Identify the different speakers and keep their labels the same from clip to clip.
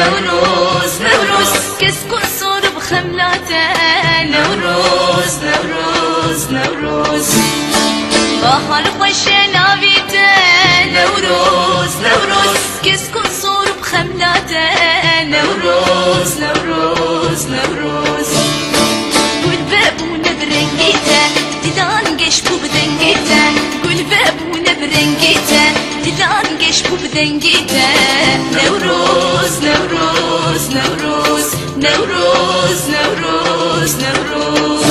Speaker 1: نوروز نوروز كسكن صور بخملاته نوروز نوروز نوروز بحر خوش ناویته نوروز نوروز كسكن صور بخملاته نوروز نوروز نوروز قول بابونا برنجيته دلان قشبو بدنجيته قول بابونا برنجيته دلان قشبو بدنجيته نوروز نوروز نوروز نوروز نوروز نوروز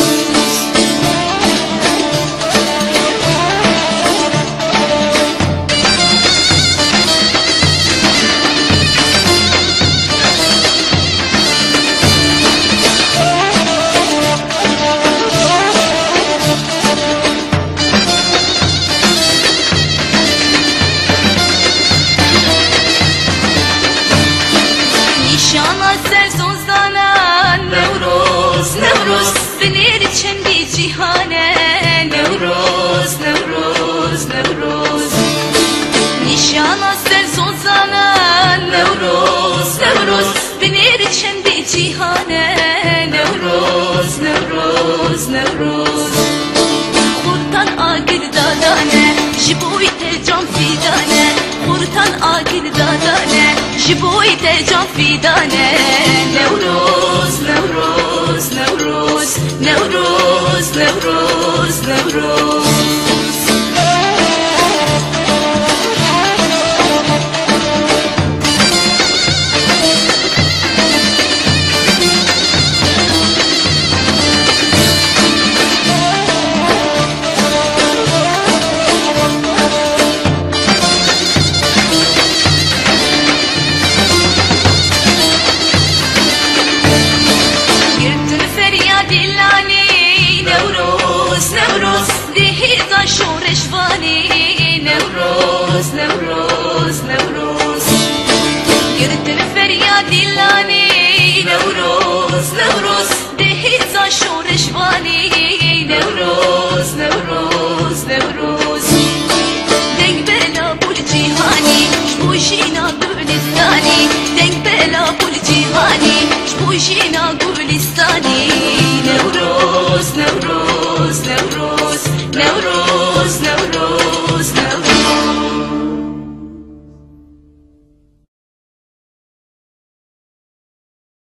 Speaker 1: نوروز بنير چندی جهانه نوروز نوروز نوروز نشانا سر سوزانه نوروز نوروز بنير چندی جهانه نوروز نوروز نوروز خورتان آگر دادانه جبویت جان فیدانه خورتان آگر دادانه جبویت جان فیدانه نوروز نوروز نوروز نوروز نوروز نوروز شورش وانی نوروز نوروز نوروز گردن فریادی لانی نوروز نوروز دهیزا شورش وانی نوروز نوروز نوروز دنگ بلا بول جیهانی شبوشینا گلستانی دنگ بلا بول جیهانی شبوشینا گلستانی